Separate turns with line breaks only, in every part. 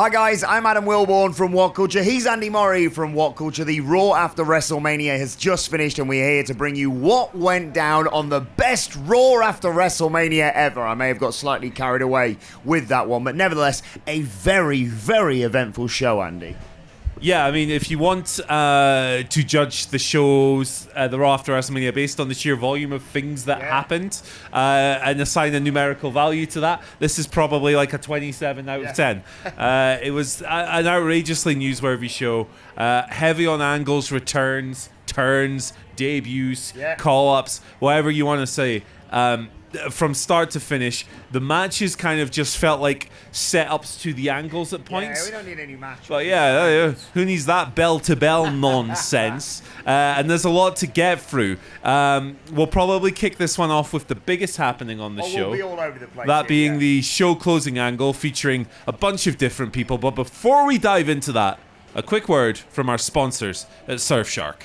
Hi guys, I'm Adam Wilborn from WhatCulture. He's Andy Murray from WhatCulture. The Raw after WrestleMania has just finished and we're here to bring you what went down on the best Raw after WrestleMania ever. I may have got slightly carried away with that one, but nevertheless, a very, very eventful show, Andy.
Yeah, I mean, if you want to judge the shows, the Raw after WrestleMania, based on the sheer volume of things that happened, and assign a numerical value to that, this is probably like a 27 out of 10. It was an outrageously newsworthy show, heavy on angles, returns, turns, debuts, call-ups, whatever you want to say. From start to finish, the matches kind of just felt like setups to the angles at points.
Yeah, we don't need any matches.
But who needs that bell-to-bell nonsense? And there's a lot to get through. We'll probably kick this one off with the biggest happening on the show.
We'll be all over the place.
That being the show closing angle featuring a bunch of different people. But before we dive into that, a quick word from our sponsors at Surfshark.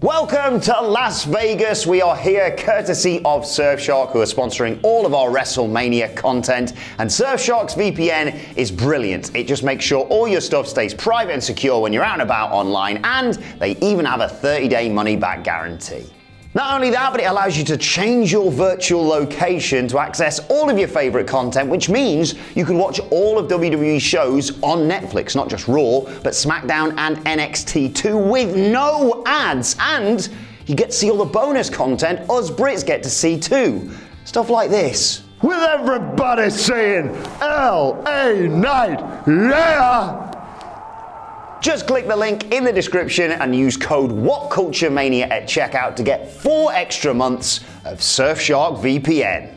Welcome to Las Vegas. We are here courtesy of Surfshark, who are sponsoring all of our WrestleMania content. And Surfshark's VPN is brilliant. It just makes sure all your stuff stays private and secure when you're out and about online. And they even have a 30-day money-back guarantee. Not only that, but it allows you to change your virtual location to access all of your favorite content, which means you can watch all of WWE shows on Netflix, not just Raw, but SmackDown and NXT too, with no ads. And you get to see all the bonus content us Brits get to see too. Stuff like this.
With everybody saying LA Night, yeah!
Just click the link in the description and use code WhatCultureMania at checkout to get 4 extra months of Surfshark VPN.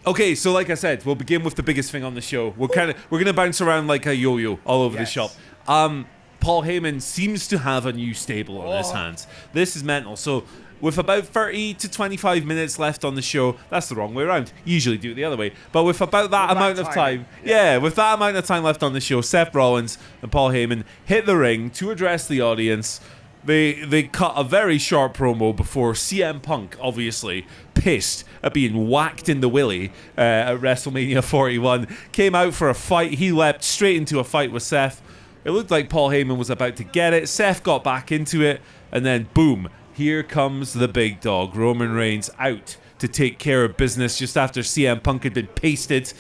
Okay, so like I said, we'll begin with the biggest thing on the show. We're gonna bounce around like a yo-yo all over the shop. Paul Heymon seems to have a new stable on his hands. This is mental. So with about 30 to 25 minutes left on the show, that's the wrong way around. Usually do it the other way. But with about that amount of time, with that amount of time left on the show, Seth Rollins and Paul Heymon hit the ring to address the audience. They cut a very short promo before CM Punk, obviously pissed at being whacked in the willy at WrestleMania 41, came out for a fight. He leapt straight into a fight with Seth. It looked like Paul Heymon was about to get it. Seth got back into it, and then boom, here comes the big dog, Roman Reigns, out to take care of business just after CM Punk had been pasted.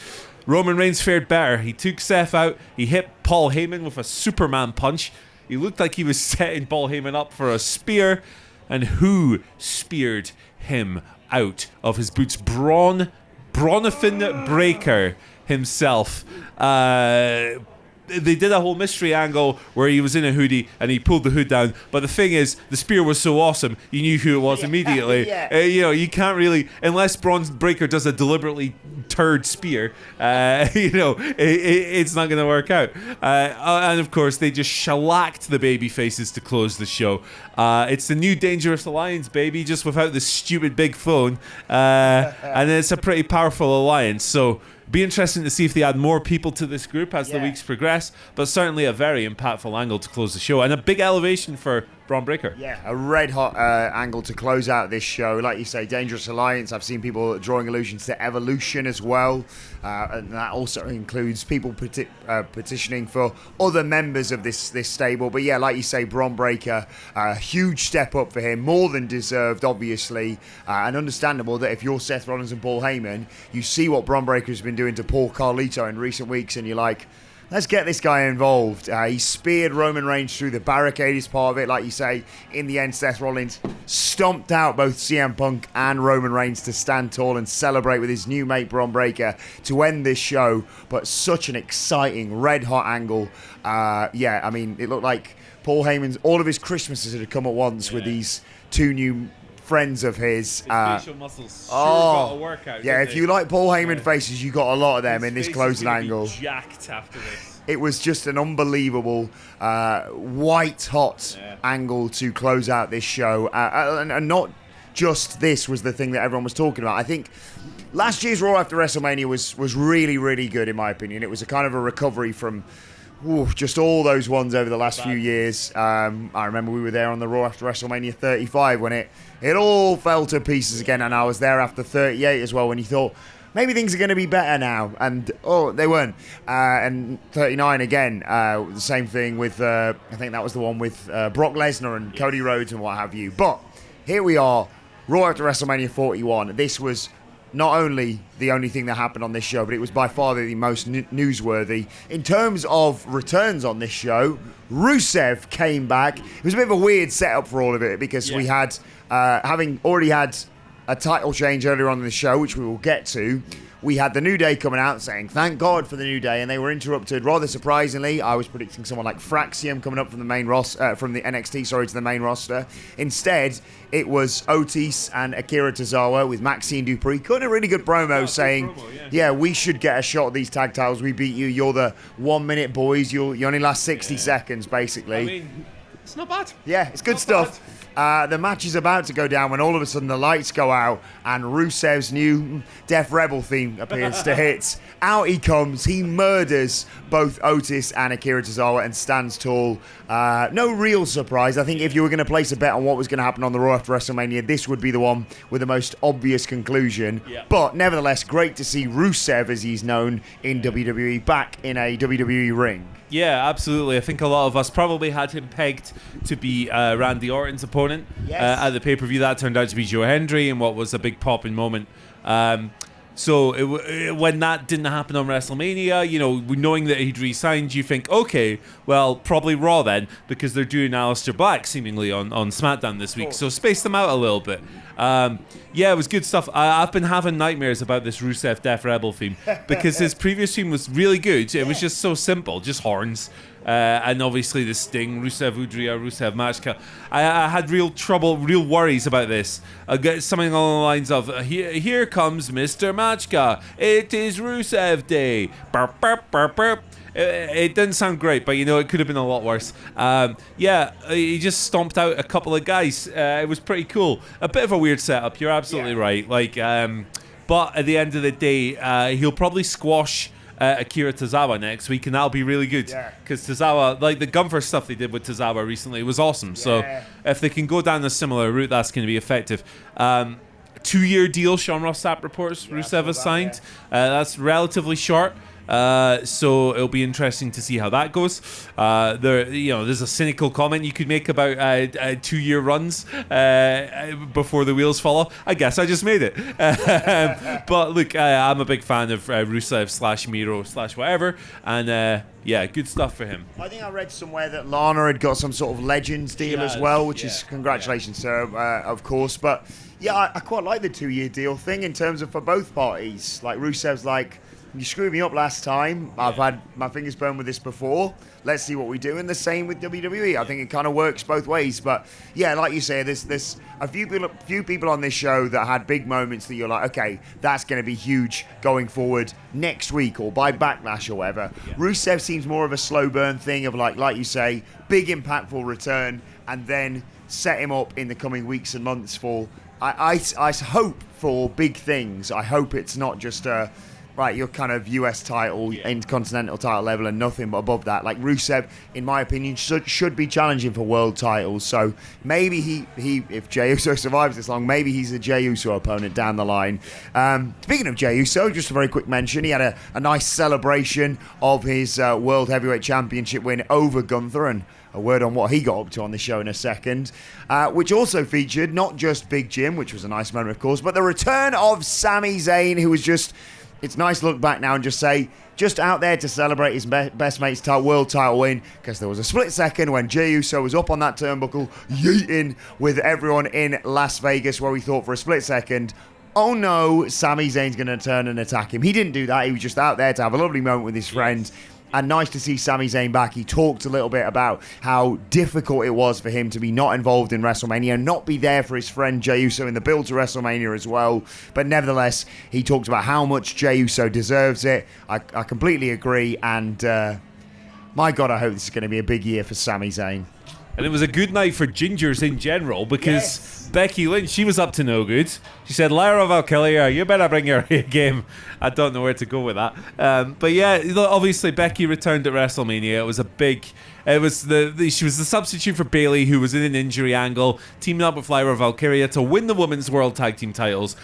Roman Reigns fared better. He took Seth out. He hit Paul Heymon with a Superman punch. He looked like he was setting Paul Heymon up for a spear. And who speared him out of his boots? Bronifyn Breakker himself. They did a whole mystery angle where he was in a hoodie and he pulled the hood down. But the thing is, the spear was so awesome, you knew who it was immediately. You can't really, unless Braun Breaker does a deliberately turd spear, it's not going to work out. And of course, they just shellacked the baby faces to close the show. It's the new Dangerous Alliance, baby, just without the stupid big phone. And it's a pretty powerful alliance. So be interesting to see if they add more people to this group as the weeks progress, but certainly a very impactful angle to close the show and a big elevation for Braun Breaker.
Yeah, a red hot angle to close out this show. Like you say, Dangerous Alliance. I've seen people drawing allusions to Evolution as well, and that also includes people petitioning for other members of this stable. But yeah, like you say, Braun Breaker, a huge step up for him, more than deserved, obviously, and understandable that if you're Seth Rollins and Paul Heymon, you see what Braun Breaker has been doing to Paul Carlito in recent weeks, and you're like, let's get this guy involved. He speared Roman Reigns through the barricade as part of it. Like you say, in the end, Seth Rollins stomped out both CM Punk and Roman Reigns to stand tall and celebrate with his new mate Braun Breaker to end this show. But such an exciting, red-hot angle. I mean, it looked like Paul Heyman's, all of his Christmases had come at once with these two new friends of his.
Facial muscles sure got a workout.
Yeah, if you like Paul Heyman faces, you got a lot of them in this closing angle.
Jacked after this.
It was just an unbelievable white hot angle to close out this show, and not just this was the thing that everyone was talking about. I think last year's Raw after WrestleMania was really, really good in my opinion. It was a kind of a recovery from just all those ones over the last few years. I remember we were there on the Raw after WrestleMania 35 when it all fell to pieces again, and I was there after 38 as well when you thought, maybe things are going to be better now. And, they weren't. And 39 again, the same thing with, I think that was the one with Brock Lesnar and Cody Rhodes and what have you. But here we are, Raw after WrestleMania 41. This was not only the only thing that happened on this show, but it was by far the most newsworthy. In terms of returns on this show, Rusev came back. It was a bit of a weird setup for all of it because we had, having already had a title change earlier on in the show, which we will get to, we had the New Day coming out saying, thank God for the New Day, and they were interrupted rather surprisingly. I was predicting someone like Fraxium coming up from the main roster, from the NXT, to the main roster. Instead, it was Otis and Akira Tozawa with Maxine Dupree cutting a really good promo saying, we should get a shot at these tag titles. We beat you. You're the 1 minute boys. You only last 60 seconds, basically.
I mean, it's not bad.
Yeah, it's good stuff. The match is about to go down when all of a sudden the lights go out and Rusev's new Death Rebel theme appears to hit. Out he comes. He murders both Otis and Akira Tozawa and stands tall. No real surprise. I think if you were going to place a bet on what was going to happen on the Raw after WrestleMania, this would be the one with the most obvious conclusion. Yeah. But nevertheless, great to see Rusev, as he's known in WWE, back in a WWE ring.
Yeah, absolutely. I think a lot of us probably had him pegged to be Randy Orton's opponent at the pay-per-view. That turned out to be Joe Hendry in what was a big popping moment. So when that didn't happen on WrestleMania, knowing that he'd re-signed, you think, okay, well, probably Raw then, because they're doing Aleister Black seemingly on SmackDown this week. So space them out a little bit. It was good stuff. I've been having nightmares about this Rusev Death Rebel theme because his previous theme was really good. It was just so simple, just horns. And obviously the Sting, Rusev Udria, Rusev Machka. I had real worries about this. Something along the lines of, here comes Mr. Machka. It is Rusev Day. Burp, burp, burp, burp. It didn't sound great, but it could have been a lot worse. He just stomped out a couple of guys. It was pretty cool. A bit of a weird setup. You're absolutely right. But at the end of the day, he'll probably squash Akira Tozawa next week, and that'll be really good because Tozawa, the Gunther stuff they did with Tozawa recently was awesome. So if they can go down a similar route, that's going to be effective. 2-year deal, Sean Ross Sapp reports Rusev has signed. That's relatively short. So it'll be interesting to see how that goes. There's a cynical comment you could make about 2-year runs before the wheels fall off. I guess I just made it. But look, I'm a big fan of Rusev / Miro / whatever, and good stuff for him.
I think I read somewhere that Lana had got some sort of Legends deal as well, which is congratulations to her, of course. But I quite like the 2-year deal thing in terms of for both parties. Like Rusev's like, you screwed me up last time. I've had my fingers burned with this before. Let's see what we do. And the same with WWE. I think it kind of works both ways. But like you say, there's a few people on this show that had big moments that you're like, okay, that's going to be huge going forward next week or by Backlash or whatever. Yeah. Rusev seems more of a slow burn thing of like you say, big impactful return and then set him up in the coming weeks and months for. I hope for big things. I hope it's not just your kind of US title, intercontinental title level and nothing but above that. Like Rusev, in my opinion, should be challenging for world titles. So maybe he if Jey Uso survives this long, maybe he's a Jey Uso opponent down the line. Speaking of Jey Uso, just a very quick mention, he had a nice celebration of his World Heavyweight Championship win over Gunther, and a word on what he got up to on the show in a second, which also featured not just Big Jim, which was a nice moment, of course, but the return of Sami Zayn, who was just... It's nice to look back now and just say, just out there to celebrate his best mate's world title win, because there was a split second when Jey Uso was up on that turnbuckle, yeeting with everyone in Las Vegas, where we thought for a split second, oh no, Sami Zayn's going to turn and attack him. He didn't do that. He was just out there to have a lovely moment with his friends. And nice to see Sami Zayn back. He talked a little bit about how difficult it was for him to be not involved in WrestleMania and not be there for his friend Jey Uso in the build to WrestleMania as well. But nevertheless, he talked about how much Jey Uso deserves it. I completely agree. And my God, I hope this is going to be a big year for Sami Zayn.
And it was a good night for gingers in general because Becky Lynch, she was up to no good. She said, Lyra Valkyria, you better bring your A game. I don't know where to go with that. But obviously Becky returned at WrestleMania. It was a big... she was the substitute for Bayley, who was in an injury angle, teaming up with Lyra Valkyria to win the Women's World Tag Team titles.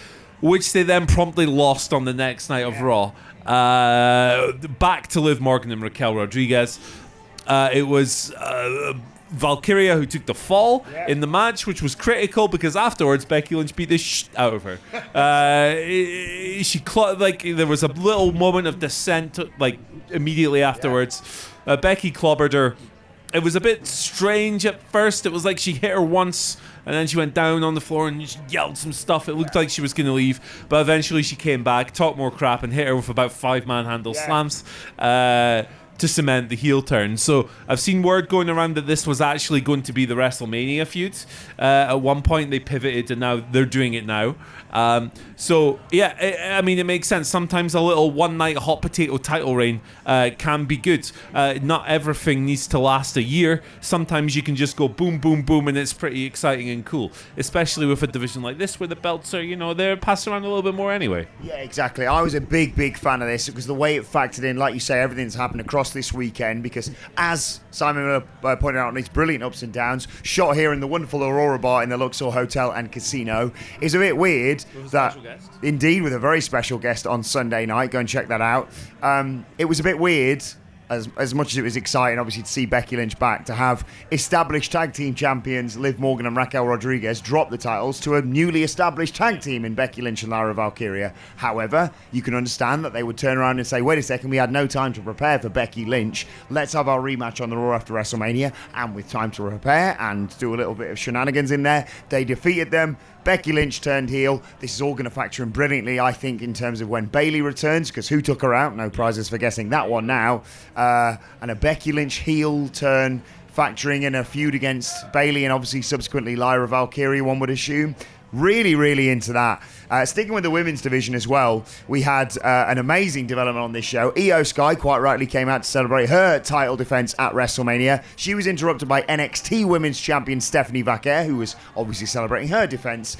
which they then promptly lost on the next night of Raw. Back to Liv Morgan and Raquel Rodriguez. It was Valkyria who took the fall in the match, which was critical because afterwards Becky Lynch beat the shit out of her. There was a little moment of dissent like immediately afterwards. Becky clobbered her. It was a bit strange at first. It was like she hit her once and then she went down on the floor and she yelled some stuff. It looked like she was going to leave, but eventually she came back, talked more crap, and hit her with about 5 manhandle slams to cement the heel turn. So I've seen word going around that this was actually going to be the WrestleMania feud. At one point they pivoted and now they're doing it now. It makes sense. Sometimes a little one-night hot potato title reign can be good. Not everything needs to last a year. Sometimes you can just go boom, boom, boom, and it's pretty exciting and cool. Especially with a division like this where the belts are, they're passed around a little bit more anyway.
Yeah, exactly. I was a big, big fan of this because the way it factored in, like you say, everything's happened across this weekend because, as Simon pointed out on its brilliant ups and downs, shot here in the wonderful Aurora Bar in the Luxor Hotel and Casino is a bit weird. That indeed, with a very special guest on Sunday night. Go and check that out. It was a bit weird, as much as it was exciting, obviously, to see Becky Lynch back, to have established tag team champions Liv Morgan and Raquel Rodriguez drop the titles to a newly established tag team in Becky Lynch and Lyra Valkyria. However, you can understand that they would turn around and say, wait a second, we had no time to prepare for Becky Lynch. Let's have our rematch on the Raw after WrestleMania. And with time to prepare and do a little bit of shenanigans in there, they defeated them. Becky Lynch turned heel. This is all going to factor in brilliantly, I think, in terms of when Bayley returns, because who took her out? No prizes for guessing that one now. And a Becky Lynch heel turn, factoring in a feud against Bayley and obviously subsequently Lyra Valkyria, one would assume. Really, really into that. Sticking with the women's division as well, we had an amazing development on this show. Io Sky quite rightly came out to celebrate her title defense at WrestleMania. She was interrupted by NXT Women's Champion Stephanie Vaquer, who was obviously celebrating her defense,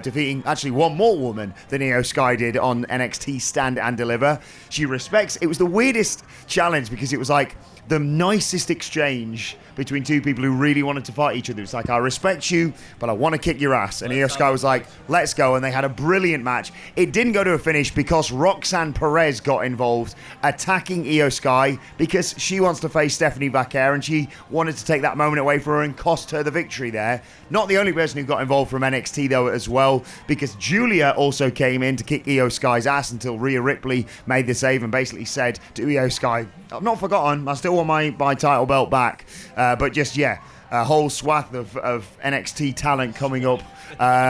defeating actually one more woman than Io Sky did on NXT Stand and Deliver. She respects. It was the weirdest challenge because it was like the nicest exchange between two people who really wanted to fight each other. It's like, I respect you, but I want to kick your ass. And Io Sky was like, let's go. And they had a brilliant match. It didn't go to a finish because Roxanne Perez got involved, attacking Io Sky because she wants to face Stephanie Vaquer and she wanted to take that moment away from her and cost her the victory there. Not the only person who got involved from NXT, though, as well, because Julia also came in to kick Io Sky's ass until Rhea Ripley made the save and basically said to Io Sky, I've not forgotten, I still want my title belt back. But just, a whole swath of NXT talent coming up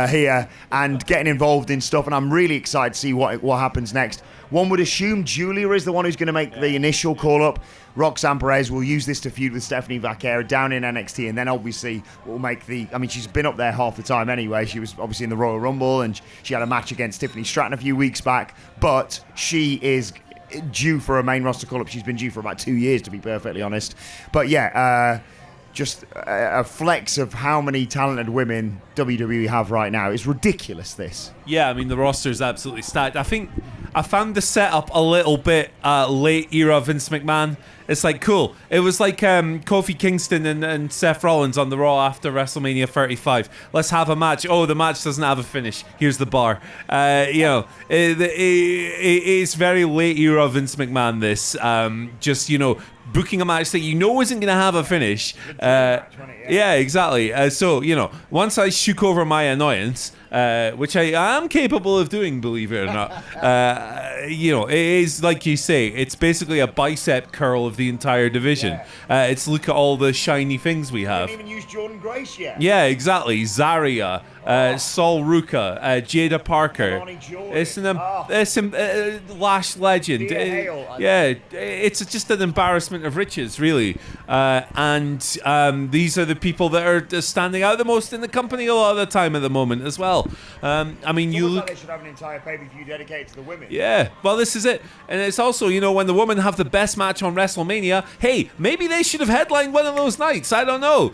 here and getting involved in stuff. And I'm really excited to see what happens next. One would assume Julia is the one who's going to make the initial call-up. Roxanne Perez will use this to feud with Stephanie Vaquer down in NXT, and then obviously will make she's been up there half the time anyway. She was obviously in the Royal Rumble, and she had a match against Tiffany Stratton a few weeks back, but she is due for a main roster call-up. She's been due for about 2 years, to be perfectly honest. But just a flex of how many talented women WWE have right now. It's ridiculous, this.
Yeah, I mean, the roster is absolutely stacked. I think I found the setup a little bit late era Vince McMahon. It's like, cool. It was like Kofi Kingston and Seth Rollins on the Raw after WrestleMania 35. Let's have a match. Oh, the match doesn't have a finish. Here's the bar. It's very late era Vince McMahon, this. Booking a match that isn't going to have a finish. Yeah, exactly. Once I shook over my annoyance, which I am capable of doing, believe it or not, it is, like you say, it's basically a bicep curl of the entire division. It's look at all the shiny things we have.
We haven't even used Jordan Grace yet.
Yeah, exactly. Zaria, Sol Ruka, Jada Parker. It's Lash Legend. It's just an embarrassment of riches, really. And these are the people that are standing out the most in the company a lot of the time at the moment as well. You look.
They should have an entire pay-per-view dedicated to the women.
Yeah, well, this is it, and it's also when the women have the best match on WrestleMania. Hey, maybe they should have headlined one of those nights. I don't know.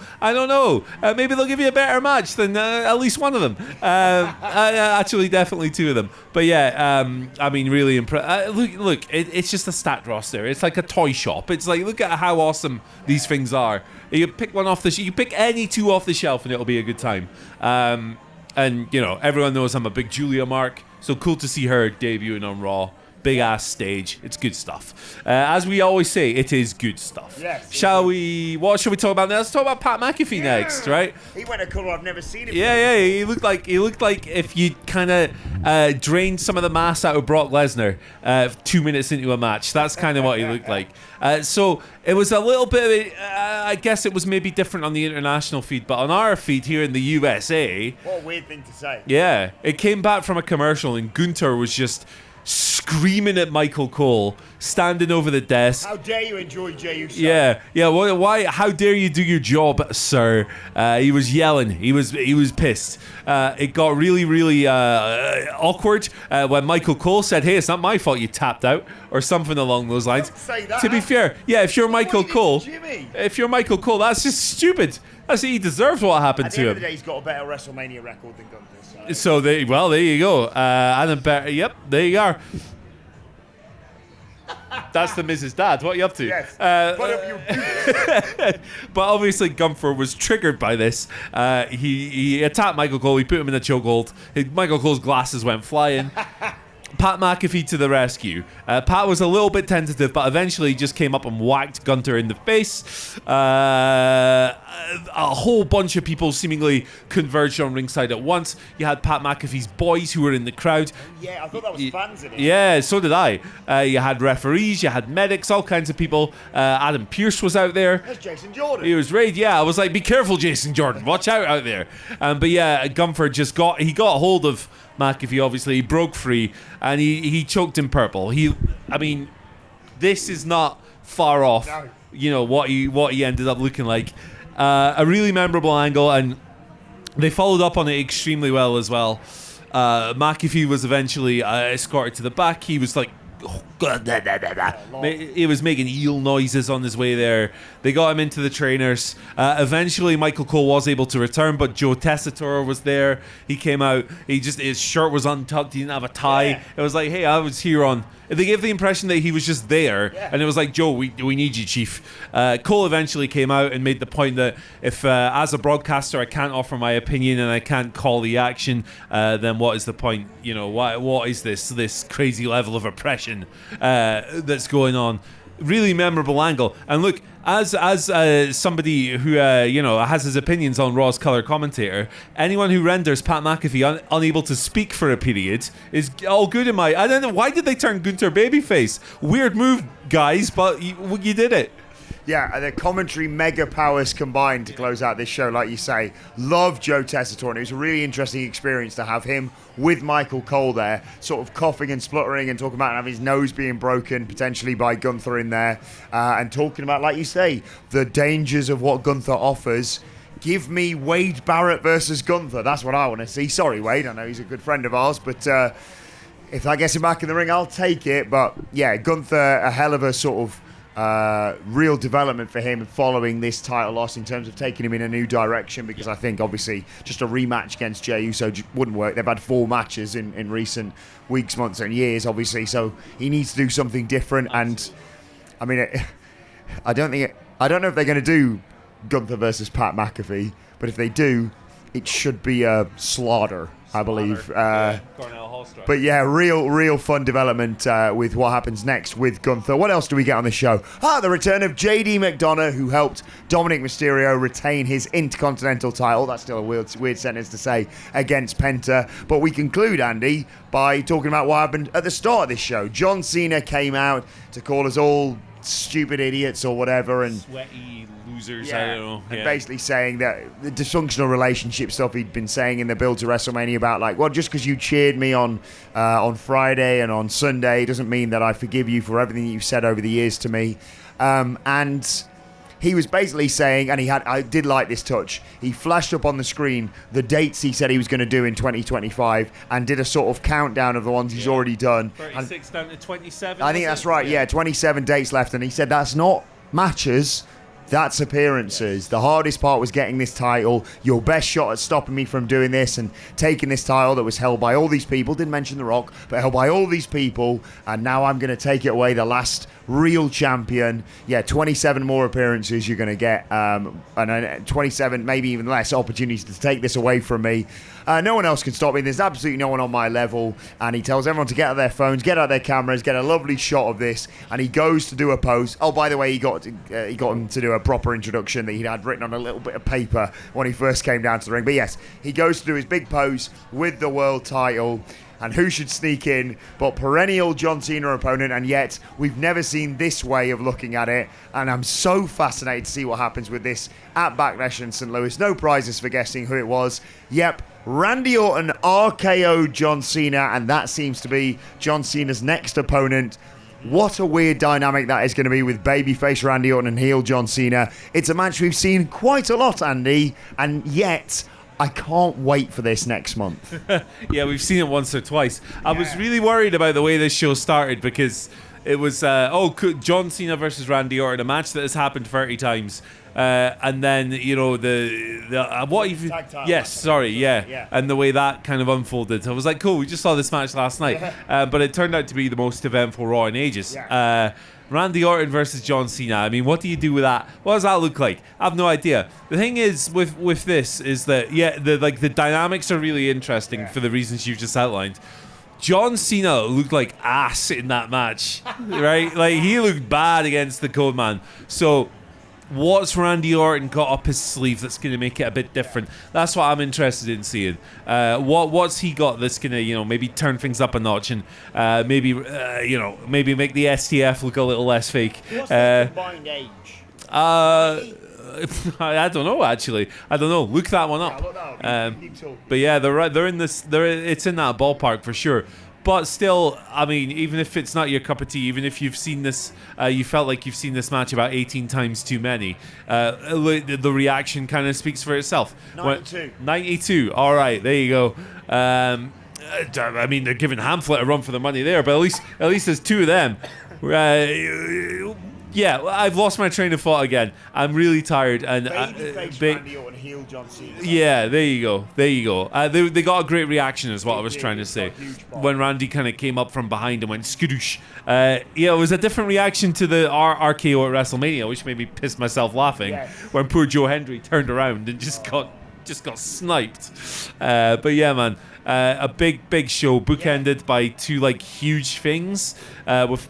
Maybe they'll give you a better match than at least one of them. Actually, definitely two of them. But really impressed. Look, it's just a stacked roster. It's like a toy shop. It's like, look at how awesome these things are. You pick one off you pick any two off the shelf, and it'll be a good time. And everyone knows I'm a big Julia mark. So cool to see her debuting on Raw. Big ass stage. It's good stuff. As we always say, it is good stuff.
Yes.
What shall we talk about now? Let's talk about Pat McAfee next, right?
He went a colour I've never seen him.
Yeah. He looked like if you kind of drained some of the mass out of Brock Lesnar 2 minutes into a match. That's kind of what he looked like. So it was a little bit. I guess it was maybe different on the international feed, but on our feed here in the USA.
What a weird thing to say.
Yeah, it came back from a commercial, and Gunther was just screaming at Michael Cole, standing over the desk.
How dare you enjoy Jey Uso?
Yeah. Why? How dare you do your job, sir? He was yelling. He was pissed. It got really awkward when Michael Cole said, "Hey, it's not my fault you tapped out," or something along those lines.
Don't say that.
To be fair, yeah, if you're Michael Cole,
Jimmy?
that's just stupid. He deserves what happened
At the
to
end
him.
of the day, he's got a better WrestleMania record than Gunther.
So there you go. And a better. Yep, there you are. That's the Mrs. Dad. What are you up to?
Yes. But
obviously Gunther was triggered by this. He attacked Michael Cole. He put him in a chokehold. Michael Cole's glasses went flying. Pat McAfee to the rescue. Pat was a little bit tentative, but eventually just came up and whacked Gunther in the face. A whole bunch of people seemingly converged on ringside at once. You had Pat McAfee's boys who were in the crowd.
yeah, I thought that was fans in it.
Yeah, so did I. You had referees, you had medics, all kinds of people. Adam Pearce was out there.
That's Jason Jordan.
He was raid. Yeah, I was like, be careful, Jason Jordan. Watch out there. But yeah, Gunther just got hold of McAfee, obviously. He broke free and he choked him purple. This is not far off,
No.
what he ended up looking like. A really memorable angle, and they followed up on it extremely well as well. McAfee was eventually escorted to the back. He was like, he was making eel noises on his way there. They got him into the trainers. Eventually, Michael Cole was able to return, but Joe Tessitore was there. He came out. His shirt was untucked. He didn't have a tie.
Yeah.
It was like, hey, I was here on. They gave the impression that he was just there, and it was like, Joe, we need you, Chief. Cole eventually came out and made the point that if, as a broadcaster, I can't offer my opinion and I can't call the action, then what is the point? What is this crazy level of oppression that's going on? Really memorable angle. And look, as somebody who has his opinions on Raw's color commentator, anyone who renders Pat McAfee unable to speak for a period is all good in my. I don't know, why did they turn Gunther babyface? Weird move, guys, but you did it.
Yeah, the commentary mega powers combined to close out this show, like you say. Love Joe Tessitore. It was a really interesting experience to have him with Michael Cole there, sort of coughing and spluttering and talking about having his nose being broken potentially by Gunther in there, and talking about, like you say, the dangers of what Gunther offers. Give me Wade Barrett versus Gunther. That's what I want to see. Sorry, Wade. I know he's a good friend of ours, but if that gets him back in the ring, I'll take it. But yeah, Gunther, a hell of a sort of real development for him following this title loss in terms of taking him in a new direction, because I think obviously just a rematch against Jey Uso wouldn't work. They've had 4 matches in recent weeks, months and years, obviously, so he needs to do something different. And I mean, I don't know if they're going to do Gunther versus Pat McAfee, but if they do, it should be a slaughter, I believe. But yeah, real fun development with what happens next with Gunther. What else do we get on the show? The return of JD McDonough, who helped Dominic Mysterio retain his Intercontinental title. That's still a weird sentence to say, against Penta. But we conclude, Andy, by talking about what happened at the start of this show. John Cena came out to call us all stupid idiots or whatever, and
sweaty losers.
yeah,
I don't know.
and basically saying that the dysfunctional relationship stuff he'd been saying in the build to WrestleMania about, like, well, just because you cheered me on Friday and on Sunday doesn't mean that I forgive you for everything that you've said over the years to me. And he was basically saying, and I did like this touch, he flashed up on the screen the dates he said he was going to do in 2025 and did a sort of countdown of the ones he's already done.
36 down to 27.
I think that's right, yeah, 27 dates left. And he said that's not matches, that's appearances. The hardest part was getting this title. Your best shot at stopping me from doing this and taking this title that was held by all these people, didn't mention The Rock, but held by all these people, and now I'm going to take it away the last real champion. Yeah, 27 more appearances you're going to get, and 27, maybe even less, opportunities to take this away from me. No one else can stop me. There's absolutely no one on my level. And he tells everyone to get out their phones, get out their cameras, get a lovely shot of this. And he goes to do a pose. Oh, by the way, he got him to do a proper introduction that he'd had written on a little bit of paper when he first came down to the ring. But yes, he goes to do his big pose with the world title. And who should sneak in but perennial John Cena opponent, and yet we've never seen this way of looking at it, and I'm so fascinated to see what happens with this at Backlash in St. Louis. No prizes for guessing who it was. Yep, Randy Orton RKO'd John Cena, and that seems to be John Cena's next opponent. What a weird dynamic that is going to be with babyface Randy Orton and heel John Cena. It's a match we've seen quite a lot, Andy, and yet I can't wait for this next month.
Yeah, we've seen it once or twice. I was really worried about the way this show started because it was, John Cena versus Randy Orton, a match that has happened 30 times. And then, you know, what even... Yes, sorry, yeah. And the way that kind of unfolded. I was like, cool, we just saw this match last night. But it turned out to be the most eventful Raw in ages. Randy Orton versus John Cena. I mean, what do you do with that? What does that look like? I have no idea. The thing is with this is that the dynamics are really interesting for the reasons you've just outlined. John Cena looked like ass in that match, right? Like he looked bad against the Code Man. So what's Randy Orton got up his sleeve that's going to make it a bit different? That's what I'm interested in seeing. What's he got that's going to, maybe turn things up a notch and maybe make the STF look a little less fake.
What's the combined age?
I don't know actually. I don't know. Look that one up. But yeah, they're in this. It's in that ballpark for sure. But still, I mean, even if it's not your cup of tea, even if you've seen this, you felt like you've seen this match about 18 times too many, the reaction kind of speaks for itself. 92. All right, there you go. I mean, they're giving Hamflet a run for the money there, but at least there's two of them. Yeah, I've lost my train of thought again. I'm really tired. And
Randy Orton, heel John Cena.
Yeah, there you go. They got a great reaction, is what I was trying to say. When Randy kind of came up from behind and went skadoosh. It was a different reaction to the RKO at WrestleMania, which made me piss myself laughing when poor Joe Hendry turned around and just got sniped. But yeah, man, a big show bookended by two huge things with a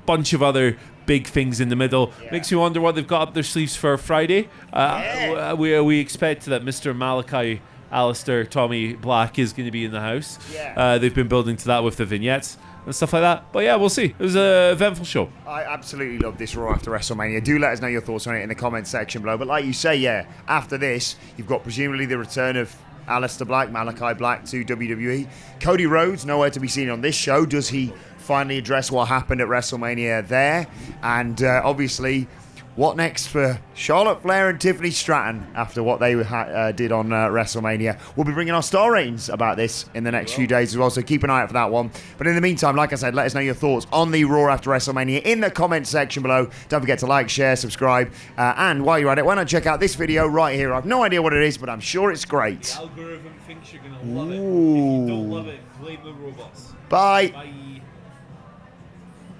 bunch of other big things in the middle. Makes me wonder what they've got up their sleeves for Friday. We expect that Mr. Malachi Alistair Tommy Black is going to be in the house. They've been building to that with the vignettes and stuff like that. But yeah, we'll see. It was an eventful show.
I absolutely love this Raw after WrestleMania. Do let us know your thoughts on it in the comments section below. But like you say, after this, you've got presumably the return of Alistair Black, Malachi Black to WWE. Cody Rhodes, nowhere to be seen on this show. Does he finally address what happened at WrestleMania there? And obviously, what next for Charlotte Flair and Tiffany Stratton after what they did on WrestleMania? We'll be bringing our star ratings about this in the next few days as well, so keep an eye out for that one. But in the meantime, like I said, let us know your thoughts on the Raw after WrestleMania in the comments section below. Don't forget to like, share, subscribe, and while you're at it, why not check out this video right here? I've no idea what it is, but I'm sure it's great.
The algorithm thinks you're going to love it. If you don't love it, blame the robots.
Bye.
Bye.